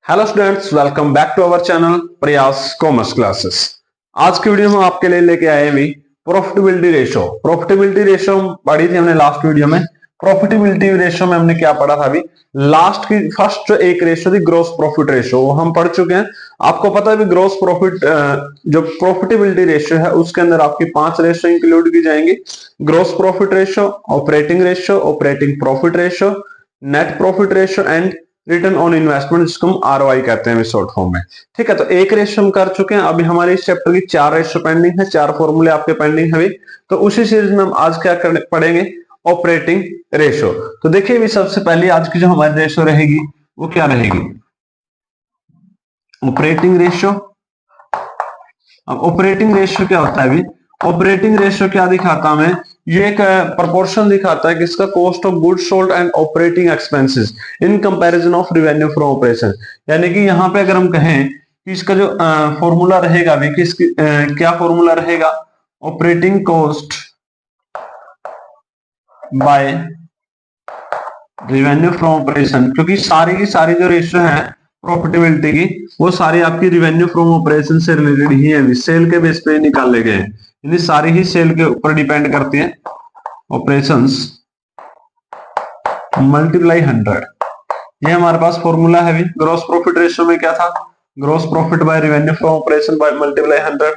Hello students, welcome back to our channel Prayas commerce classes. आज की video में आपके लिए लेके आए भी प्रॉफिटेबिलिटी रेशो। प्रॉफिटेबिलिटी रेशो पढ़ी थी हमने लास्ट वीडियो में। प्रॉफिटेबिलिटी रेशो में हमने क्या पढ़ा था? अभी लास्ट की फर्स्ट एक रेशो थी ग्रोस प्रॉफिट रेशो, वो हम पढ़ चुके हैं। आपको पता है भी ग्रोस प्रॉफिट जो प्रॉफिटेबिलिटी रेशो है उसके अंदर आपकी 5 रेशो इंक्लूड की जाएंगी। Gross profit ratio, operating ratio, operating profit ratio, net profit ratio and return on investment, जिसको हम आरओआई कहते हैं शॉर्ट फॉर्म में। ठीक है, तो एक रेशियो हम कर चुके हैं। अभी हमारे इस चैप्टर की 4 रेशियो पेंडिंग है, 4 फॉर्मूले आपके पेंडिंग है। तो उसी सीरीज में हम आज क्या पढ़ेंगे? Operating ratio. तो देखिए भी सबसे पहले आज की जो हमारी रेशियो रहेगी वो क्या रहेगी? Operating ratio. अब ऑपरेटिंग रेशियो क्या होता है? अभी ऑपरेटिंग रेशियो क्या दिखाता हमें? ये एक प्रोपोर्शन दिखाता है कि इसका cost of goods sold and operating expenses in comparison of revenue from operation. यानी कि यहाँ पे अगर हम कहें कि इसका जो फॉर्मूला रहेगा अभी कि इसकी क्या फॉर्मूला रहेगा? Operating cost by revenue from operation, क्योंकि सारी की सारी जो रेशियो है प्रॉफिटेबिलिटी की वो सारी आपकी रेवेन्यू फ्रॉम ऑपरेशन से रिलेटेड ही है, सेल के बेस पे निकाले गए हैं। यानी सारी ही सेल के ऊपर डिपेंड करती है। ऑपरेशंस मल्टीप्लाई 100, ये हमारे पास फॉर्मूला है। ग्रॉस प्रॉफिट रेशियो में क्या था? Gross profit by revenue from operation by multiply 100।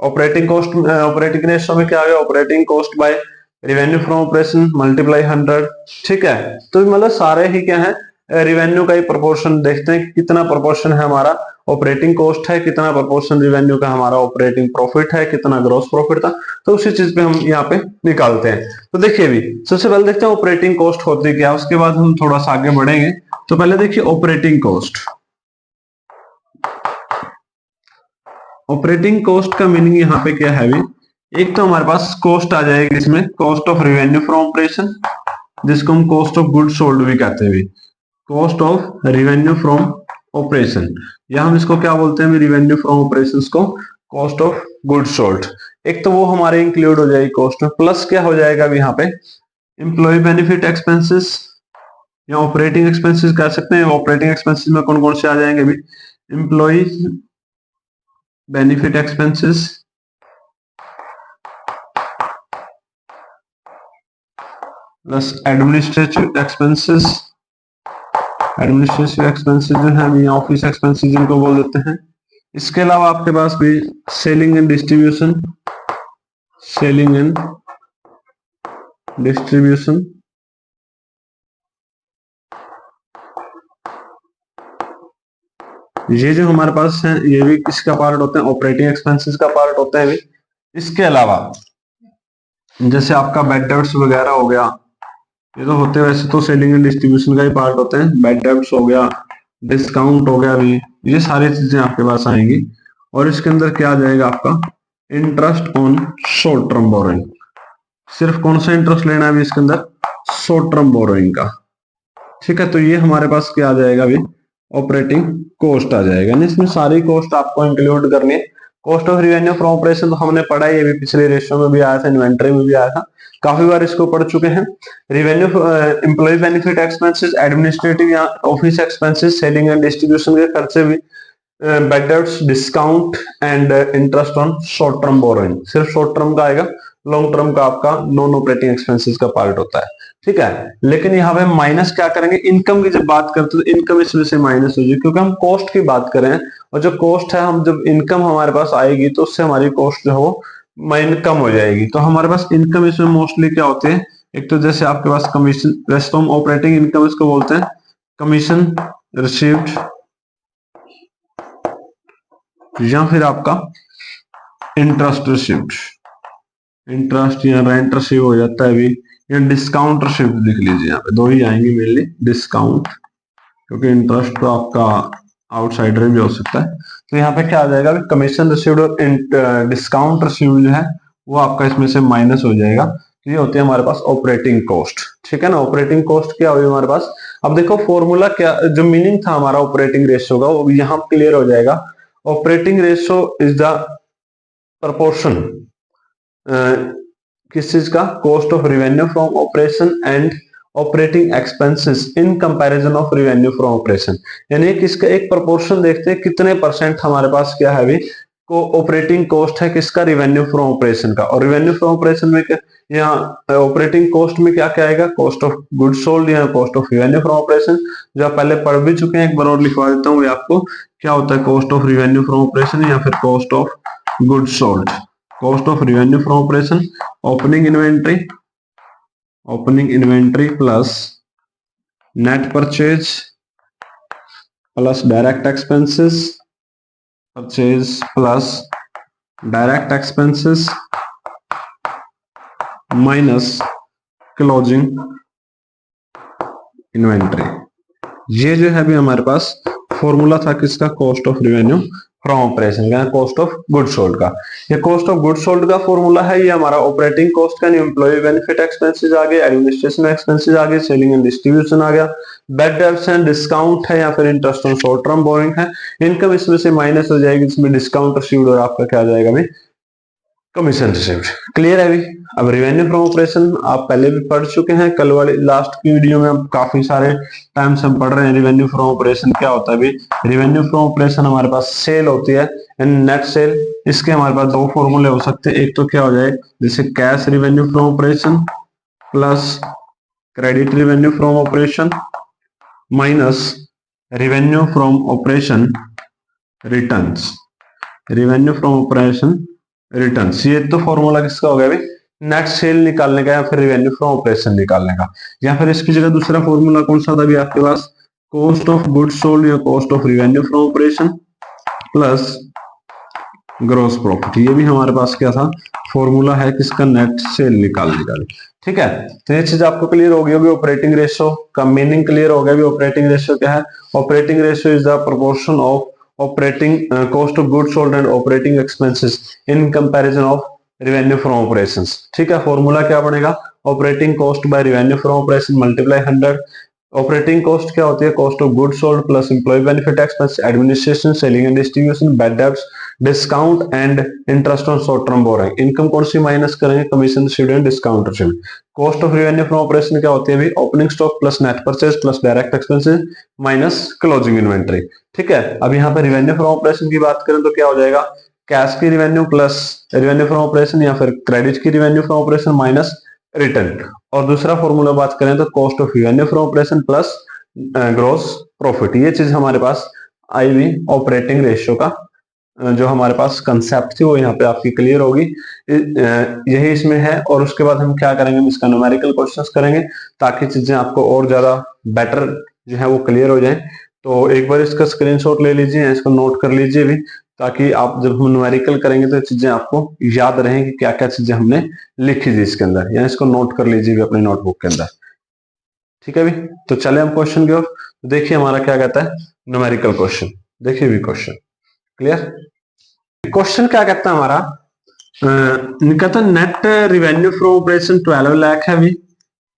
Operating cost, operating ratio में क्या आ गया? Operating cost by revenue from operation multiply 100। ठीक है, तो मतलब सारे ही क्या है? रेवेन्यू का ही प्रोपोर्शन देखते हैं, कितना प्रोपोर्शन है हमारा ऑपरेटिंग कॉस्ट है, कितना प्रोपोर्शन रेवेन्यू का हमारा ऑपरेटिंग प्रॉफिट है, कितना ग्रॉस प्रॉफिट था। तो उसी चीज पे हम यहाँ पे निकालते हैं। तो देखिए भी सबसे पहले देखते हैं ऑपरेटिंग कॉस्ट होती क्या, उसके बाद हम थोड़ा सा आगे बढ़ेंगे। तो पहले देखिए ऑपरेटिंग कॉस्ट। ऑपरेटिंग कॉस्ट का मीनिंग यहाँ पे क्या है? भी एक तो हमारे पास कॉस्ट आ जाएगी, इसमें cost of revenue from operation, जिसको हम कॉस्ट ऑफ गुड्स सोल्ड भी कहते हैं। Cost of revenue from operation, या हम इसको क्या बोलते हैं? रेवेन्यू फ्रॉम ऑपरेशंस को कॉस्ट ऑफ गुड्स सोल्ड। एक तो वो हमारे इंक्लूड हो जाएगी कॉस्ट में, प्लस क्या हो जाएगा अभी यहाँ पे? एम्प्लॉय बेनिफिट एक्सपेंसेस या ऑपरेटिंग एक्सपेंसेस कह सकते हैं। ऑपरेटिंग एक्सपेंसेस में कौन कौन से आ जाएंगे? अभी employ benefit expenses, plus administrative expenses. Administrative expenses जो है ये ऑफिस एक्सपेंसेस जिनको बोल देते हैं। इसके अलावा आपके पास भी selling and distribution, selling and distribution, ये जो हमारे पास है ये भी किसका पार्ट होते हैं? ऑपरेटिंग एक्सपेंसेस का पार्ट होता है भी। इसके अलावा जैसे आपका बैड डेब्ट्स वगैरह हो गया, ये तो होते हैं वैसे तो सेलिंग एंड डिस्ट्रीब्यूशन का ही पार्ट होते हैं। बैड डेब्ट्स हो गया, डिस्काउंट हो गया, भी ये सारी चीजें आपके पास आएंगी। और इसके अंदर क्या आ जाएगा आपका? Interest on short term borrowing. सिर्फ कौन सा इंटरेस्ट लेना है अभी इसके अंदर? शॉर्ट टर्म बोरोइंग का। ठीक है, तो ये हमारे पास क्या आ जाएगा? अभी ऑपरेटिंग कॉस्ट आ जाएगा। इसमें सारी कॉस्ट आपको इंक्लूड करनी है। Cost of revenue from operation तो हमने पढ़ा ही, अभी पिछले रेशियो में भी आया था, इन्वेंटरी में भी आया था, काफी बार इसको पढ़ चुके हैं। Revenue, employ benefit expenses, administrative या office expenses, selling and distribution के खर्चे भी, bad debts, discount and interest on short term borrowing. सिर्फ शॉर्ट टर्म का आएगा, लॉन्ग टर्म का आपका नॉन ऑपरेटिंग एक्सपेंसेस का पार्ट होता है। ठीक है, लेकिन यहाँ पे माइनस क्या करेंगे? इनकम की जब बात करते हैं तो इनकम इसमें से माइनस हो जाएगी, क्योंकि हम कॉस्ट की बात करें हैं। और जो कॉस्ट है, हम जब इनकम हमारे पास आएगी तो उससे हमारी कॉस्ट जो है वो माइन कम हो जाएगी। तो हमारे पास इनकम इसमें मोस्टली क्या होते हैं? एक तो जैसे आपके पास कमीशन, वैसे तो हम ऑपरेटिंग इनकम इसको बोलते हैं, कमीशन रिसीव्ड, या फिर आपका इंटरेस्ट रिसीव्ड, इंटरेस्ट या रेंट रिसीव हो जाता है अभी, या डिस्काउंट रिसीव्ड लिख लीजिए। यहाँ पे दो ही आएंगे मेनली, डिस्काउंट, क्योंकि इंटरेस्ट तो आपका आउटसाइडर भी हो सकता है। तो यहाँ पे क्या आ जाएगा? कमीशन रिसीव्ड और डिस्काउंट रिसीव्ड जो है वो आपका इसमें से माइनस हो जाएगा। तो ये होती है हमारे पास ऑपरेटिंग कॉस्ट। ठीक है ना, ऑपरेटिंग कॉस्ट क्या हुई हमारे पास? अब देखो फॉर्मूला क्या, जो मीनिंग था हमारा ऑपरेटिंग रेशियो का वो यहाँ क्लियर हो जाएगा। Operating ratio is the proportion किस चीज का? Cost of revenue from operation and operating expenses in comparison of revenue from operation, यानी कि इसका एक प्रोपोर्शन देखते हैं कितने परसेंट हमारे पास क्या है अभी को ऑपरेटिंग कॉस्ट है किसका, रेवेन्यू फ्रॉम ऑपरेशन का। और रेवेन्यू फ्रॉम ऑपरेशन में यहाँ ऑपरेटिंग कॉस्ट में क्या क्या आएगा, कॉस्ट ऑफ गुड सोल्ड या cost of revenue from operation, जो आप पहले पढ़ भी चुके हैं, एक बार और लिखवा देता हूँ आपको, क्या होता है cost of revenue from operation या फिर cost of good sold. Cost of revenue from operation, opening inventory plus net purchase plus direct expenses, purchase plus direct expenses minus closing inventory. ये जो है भी हमारे पास फॉर्मूला था किसका, cost of revenue from operation का, कॉस्ट ऑफ गुड सोल्ड का। ये कॉस्ट ऑफ गुड सोल्ड का फॉर्मूला है, ये हमारा ऑपरेटिंग कॉस्ट का, एम्प्लॉय बेनिफिट एक्सपेंसेस आ गए, एडमिनिस्ट्रेशन एक्सपेंसेस आ गए, सेलिंग एंड डिस्ट्रीब्यूशन आ गया, बैड डेब्ट्स एंड डिस्काउंट है या फिर interest on short term borrowing है, इनकम इसमें से माइनस हो जाएगी, इसमें डिस्काउंट रिसीव्ड और आपका क्या आ जाएगा भाई, कमीशन रिसीव्ड। क्लियर है अभी। अब रेवेन्यू फ्रॉम ऑपरेशन आप पहले भी पढ़ चुके हैं, कल वाली लास्ट की वीडियो में अब काफी सारे टाइम से हम पढ़ रहे हैं रेवेन्यू फ्रॉम ऑपरेशन क्या होता है अभी। रेवेन्यू फ्रॉम ऑपरेशन हमारे पास सेल होती है एंड नेट सेल, इसके हमारे पास दो फॉर्मूले हो सकते हैं, एक तो क्या हो जाए जैसे cash revenue from operation plus credit revenue from operation minus revenue from operation returns, revenue from operation returns. ये तो फॉर्मूला किसका हो गया भाई, नेट सेल निकालने का या फिर रेवेन्यू फ्रॉम ऑपरेशन निकालने का। या फिर इसकी जगह दूसरा फॉर्मूला कौन सा था अभी आपके पास, कॉस्ट ऑफ गुड्स सोल्ड या cost of revenue from operation plus gross profit. ये भी हमारे पास क्या था, फॉर्मूला है किसका, नेट सेल निकालने का। ठीक है, तो ये चीज आपको क्लियर हो गई होगी। ऑपरेटिंग रेशियो का मीनिंग क्लियर हो गया भी। ऑपरेटिंग रेशियो क्या है, operating ratio is the proportion of operating cost of goods sold and operating expenses in comparison of revenue from operations. ठीक है, फॉर्मूला क्या बनेगा, operating cost by revenue from operation multiply 100। Operating cost क्या होती है, cost of goods sold plus employ benefit expense, administration, selling and distribution, bad debts, discount and interest on short term borrowing. Income कौन सी minus करेंगे, commission received and discount received. Cost of revenue from operation क्या होती है अभी, opening stock plus net purchase plus direct expenses minus closing inventory. ठीक है, अब यहाँ पे रेवेन्यू फ्रॉम ऑपरेशन की बात करें तो क्या हो जाएगा, कैश की revenue plus revenue from operation या फिर क्रेडिट की revenue from operation minus return. और दूसरा फॉर्मूला बात करें तो cost of revenue from operation plus gross profit. ये चीज हमारे पास आई हुई ऑपरेटिंग रेशियो का जो हमारे पास कंसेप्ट थी वो यहाँ पे आपकी क्लियर होगी, यही इसमें है। और उसके बाद हम क्या करेंगे, हम इसका न्यूमेरिकल क्वेश्चंस करेंगे ताकि चीजें आपको और ज्यादा बेटर जो है वो क्लियर हो जाए। तो एक बार इसका स्क्रीनशॉट ले लीजिए, इसको नोट कर लीजिए भी, ताकि आप जब हम न्यूमेरिकल करेंगे तो चीजें आपको याद रहें कि क्या क्या चीजें हमने लिखी थी इसके अंदर, या इसको नोट कर लीजिए अपने नोटबुक के अंदर। ठीक है भी, तो चले हम क्वेश्चन की ओर। देखिए हमारा क्या कहता है न्यूमेरिकल क्वेश्चन, देखिए भी क्वेश्चन क्लियर। क्वेश्चन क्या कहता है हमारा, कहता है net revenue from operation 12 lakh है, अभी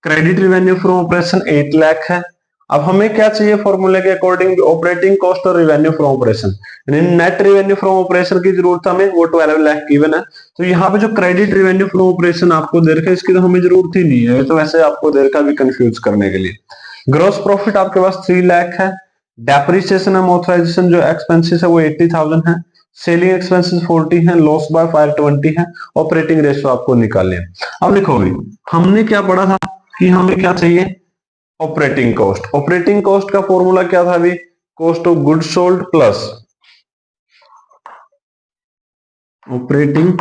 credit revenue from operation 8 lakh है। अब हमें क्या चाहिए फॉर्मूले के अकॉर्डिंग, ऑपरेटिंग कॉस्ट और revenue from operation, net revenue from operation की जरूरत हमें, वो 12 लाख गिवन है। तो यहाँ पे जो क्रेडिट रिवेन्यू फ्रॉम ऑपरेशन आपको दे रखा है इसकी तो हमें जरूरत ही नहीं है, तो वैसे आपको दे रखा भी कंफ्यूज करने के लिए। ग्रॉस प्रॉफिट आपके पास 3 लाख है, डेप्रिसिएशन एंड ऑथराइजेशन जो एक्सपेंसेस है वो 80,000 है, सेलिंग एक्सपेंसेस 40 है, लॉस बाय फायर 20 है, ऑपरेटिंग रेशियो आपको निकालने है। अब लिखोगे हमने क्या पढ़ा था कि हमें क्या चाहिए, ऑपरेटिंग कॉस्ट। ऑपरेटिंग कॉस्ट का फॉर्मूला क्या था अभी, cost of goods sold plus operating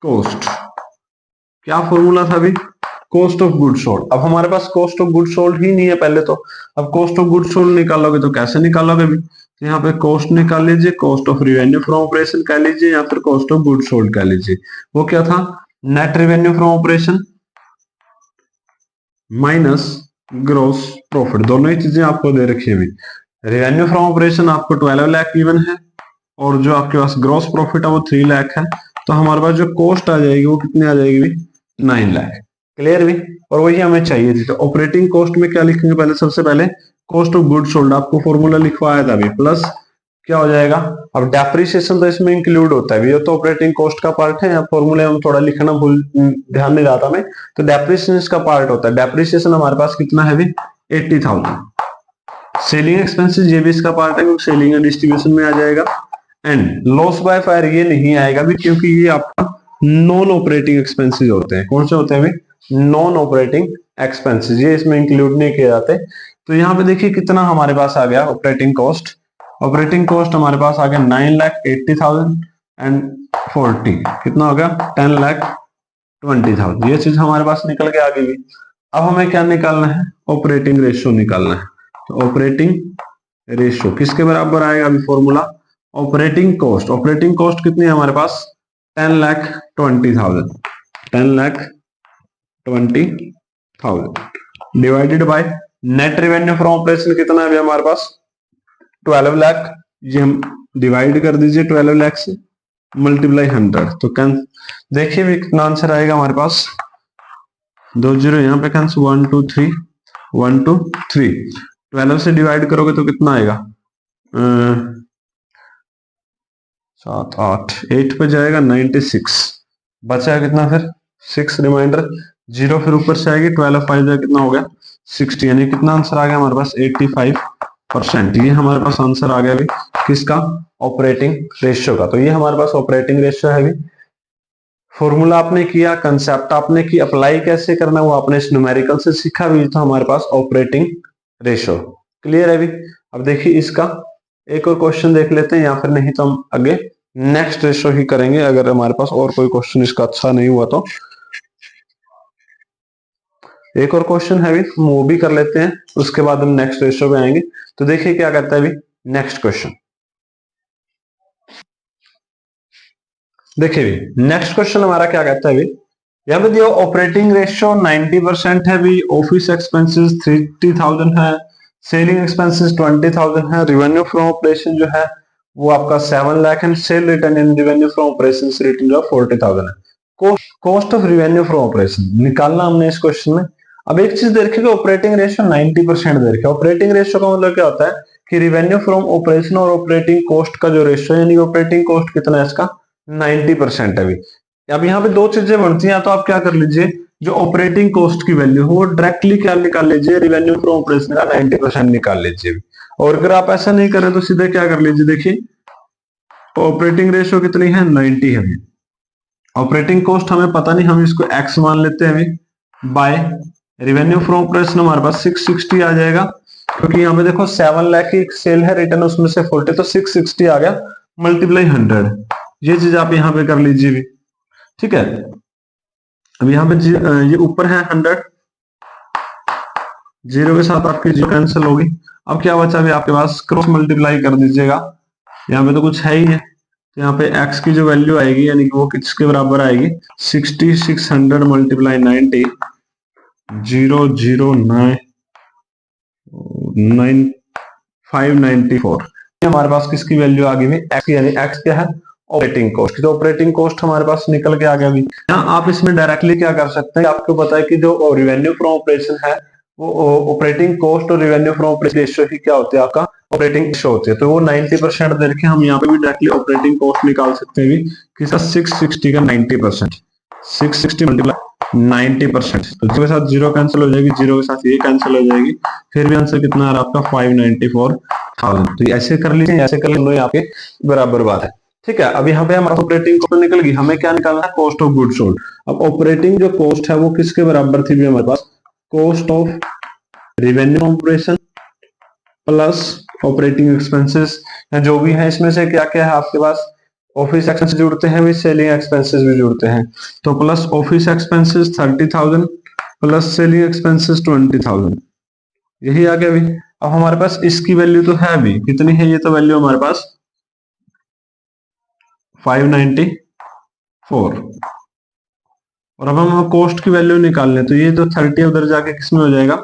cost, क्या फॉर्मूला था अभी, कॉस्ट ऑफ गुड्स सोल्ड। अब हमारे पास कॉस्ट ऑफ गुड्स सोल्ड ही नहीं है पहले तो, अब कॉस्ट ऑफ गुड्स सोल्ड निकालोगे तो कैसे निकालोगे अभी, तो यहाँ पे कॉस्ट निकाल लीजिए, cost of revenue from operation कह लीजिए या फिर कॉस्ट ऑफ गुड्स सोल्ड कह लीजिए। वो क्या था, net revenue from operation minus gross profit, दोनों ही चीजें आपको दे रखी है अभी। रेवेन्यू फ्रॉम ऑपरेशन आपको 12 लाख गिवन है और जो आपके पास ग्रॉस प्रॉफिट है वो 3 लाख है, तो हमारे पास जो कॉस्ट आ जाएगी वो कितनी आ जाएगी भी, 9 लाख। क्लियर भी, और वही हमें चाहिए थी। तो ऑपरेटिंग कॉस्ट में क्या लिखेंगे, पहले सबसे पहले कॉस्ट ऑफ गुड्स सोल्ड, आपको फॉर्मूला लिखवाया था अभी, प्लस क्या हो जाएगा। अब डेप्रिसिएशन तो इसमें इंक्लूड होता है, ये तो ऑपरेटिंग कॉस्ट का पार्ट है, या फॉर्मूले में थोड़ा लिखना भूल ध्यान नहीं जाता मैं, तो डेप्रिसिएशन का पार्ट होता है। डेप्रिसिएशन हमारे पास कितना है भी 80,000। सेलिंग एक्सपेंसेस ये भी इसका पार्ट है, क्योंकि सेलिंग एंड डिस्ट्रीब्यूशन में आ जाएगा। एंड लॉस बाय फायर ये नहीं आएगा भी, क्योंकि ये आपका नॉन ऑपरेटिंग एक्सपेंसेस होते हैं। कौन से होते हैं भी, नॉन ऑपरेटिंग एक्सपेंसेस, ये इसमें इंक्लूड नहीं किए जाते। तो यहाँ पे देखिए कितना हमारे पास आ गया ऑपरेटिंग कॉस्ट। ऑपरेटिंग कॉस्ट हमारे पास आ गया 9,80,000 एंड 40 कितना हो गया 10,20,000। ये चीज हमारे पास निकल के आ गई भी। अब हमें क्या निकालना है, ऑपरेटिंग रेशियो निकालना है। तो ऑपरेटिंग रेशियो किसके बराबर आएगा अभी formula, operating cost. Operating cost कितनी है हमारे पास 10,20,000, 10,20,000 divided by net revenue from operation कितना है अभी हमारे पास 12 लाख। ये हम डिवाइड कर दीजिए 12 लाख से, मल्टीप्लाई 100, तो देखिए भी कितना आंसर आएगा हमारे पास, 2 जीरो यहाँ पे कैंसिल, 1 2 3 1 2 3, 12 से डिवाइड करोगे तो कितना आएगा 7 8 8 पे जाएगा 96, बचा कितना फिर 6 रिमाइंडर 0, फिर ऊपर से आएगी 12 5 जाए कितना हो गया 60, यानी कितना आंसर आ गया हमारे पास 85%। ये हमारे पास आंसर आ गया भी किसका, ऑपरेटिंग रेशियो का। तो ये हमारे पास ऑपरेटिंग रेशियो है भी। फॉर्मूला आपने किया, कंसेप्ट आपने की, अप्लाई कैसे करना वो आपने इस न्यूमेरिकल से सीखा भी, तो हमारे पास ऑपरेटिंग रेशियो क्लियर है भी। अब देखिए इसका एक और क्वेश्चन देख लेते हैं, या फिर नहीं तो हम आगे नेक्स्ट रेशियो ही करेंगे, अगर हमारे पास और कोई क्वेश्चन इसका अच्छा नहीं हुआ तो। एक और क्वेश्चन है भी, हम वो भी कर लेते हैं, उसके बाद हम नेक्स्ट रेशियो पे आएंगे। तो देखिए क्या कहता है भी नेक्स्ट क्वेश्चन। देखिए भी नेक्स्ट क्वेश्चन हमारा क्या कहता है भी, यहाँ पे दिया ऑपरेटिंग रेशियो 90% है भी, ऑफिस एक्सपेंसेस 30,000 है, सेलिंग एक्सपेंसेस 20,000 है, रिवेन्यू फ्रॉम ऑपरेशन जो है वो आपका 7 लाख है, cell return in revenue from operation return जो 40,000 है। Cost of revenue from operation निकालना हमने इस क्वेश्चन में। अब एक चीज देखिएगा, ऑपरेटिंग रेशियो 90% दे रखा है। ऑपरेटिंग रेशियो का मतलब क्या होता है कि रिवेन्यू फ्रॉम ऑपरेशन और ऑपरेटिंग कॉस्ट का जो रेशियो, यानी ऑपरेटिंग कॉस्ट कितना है इसका 90% है। अब यहाँ पे दो चीजें बनती हैं, तो आप क्या कर लीजिए, जो ऑपरेटिंग कॉस्ट की वैल्यू हो वो डायरेक्टली क्या निकाल लीजिए, रिवेन्यू फ्रॉम ऑपरेशन का 90% निकाल लीजिए। और अगर आप ऐसा नहीं करें तो सीधे क्या कर लीजिए, देखिए ऑपरेटिंग रेशियो कितनी है 90 है। ऑपरेटिंग कॉस्ट हमें पता नहीं, हम इसको एक्स मान लेते हैं अभी, बाय रिवेन्यू फ्रॉम ऑपरेशन हमारे पास 660 आ जाएगा, क्योंकि यहाँ पे देखो 7 लाख की सेल है, रिटर्न उसमें से 40, तो 660 आ गया, मल्टीप्लाई 100। ये चीज आप यहाँ पे कर लीजिए भी, ठीक है। अब यहाँ पे ये ऊपर है 100, जीरो के साथ आपकी जीरो कैंसिल होगी। अब क्या बचा भी आपके पास, क्रॉस मल्टीप्लाई कर दीजिएगा, यहाँ पे तो कुछ है ही है, तो यहाँ पे x की जो वैल्यू आएगी यानी कि वो किसके बराबर आएगी 6600 मल्टीप्लाई 90 009 594। हमारे पास किसकी वैल्यू आ गई x, यानी x क्या है ऑपरेटिंग कॉस्ट। तो ऑपरेटिंग कॉस्ट हमारे पास निकल के आ गया भी। यहाँ आप इसमें डायरेक्टली क्या कर सकते हैं, आपको पता है कि जो रिवेन्यू फ्रॉम ऑपरेशन है वो ऑपरेटिंग कॉस्ट और रिवेन्यू फ्रॉम ऑपरेशन रेशियो ही क्या होती है आपका ऑपरेटिंग रेशियो होती है। तो वो 90% दे रखे, हम यहाँ पे भी डायरेक्टली ऑपरेटिंग कॉस्ट निकाल सकते हैं भी, किसका 660 का 90%, 660 मल्टीप्लाई 90%, तो जीरो के साथ जीरो कैंसिल हो जाएगी, जीरो के साथ ये कैंसिल हो जाएगी, फिर भी आंसर कितना आ रहा है आपका 594,000। तो ऐसे कर लीजिए, ऐसे कर लीजिए, यहाँ पे बराबर बात है, ठीक है। अब यहाँ पे हमारा ऑपरेटिंग कॉस्ट निकल गई, हमें क्या निकालना है कॉस्ट ऑफ गुड सोल्ड। अब ऑपरेटिंग जो कॉस्ट है वो किसके बराबर थी भी हमारे पास, cost of revenue operation plus operating expenses, जो भी है इसमें से क्या क्या है आपके पास, ऑफिस एक्सपेंसेस जुड़ते हैं भी, सेलिंग एक्सपेंसेस भी जुड़ते हैं, तो plus office expenses 30,000 plus selling expenses 20,000, यही आ गया भी। अब हमारे पास इसकी वैल्यू तो है भी, कितनी है ये तो वैल्यू हमारे पास 594, और अब हम कॉस्ट की वैल्यू निकाल लें, तो ये जो 30 उधर जाके किस में हो जाएगा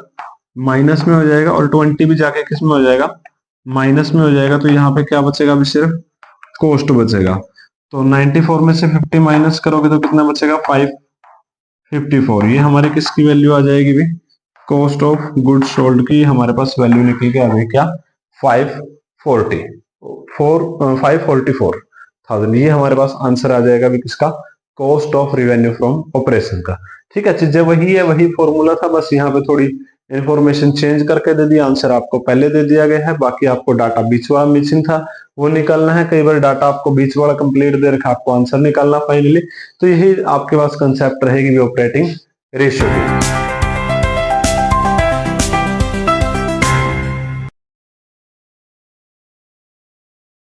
माइनस में हो जाएगा, और 20 भी जाके किस में हो जाएगा माइनस में हो जाएगा। तो यहाँ पे क्या बचेगा अभी सिर्फ कॉस्ट बचेगा। तो 94 में से 50 माइनस करोगे तो कितना बचेगा 554। ये हमारे किसकी वैल्यू आ जाएगी भी, कॉस्ट ऑफ गुड सोल्ड की हमारे पास वैल्यू निकल के आ गई क्या 540। 544,000, ये हमारे पास आंसर आ जाएगा भी किसका, cost of revenue from operation का। ठीक है, चीजें वही है, वही फॉर्मूला था, बस यहाँ पे थोड़ी इंफॉर्मेशन चेंज करके दे दिया, आंसर आपको पहले दे दिया गया है, बाकी आपको डाटा बीच वाला मिसिंग था वो निकालना है। कई बार डाटा आपको बीच वाला कंप्लीट दे रखा, आपको आंसर निकालना फाइनली। तो यही आपके पास कंसेप्ट रहेगी ऑपरेटिंग रेशियो की।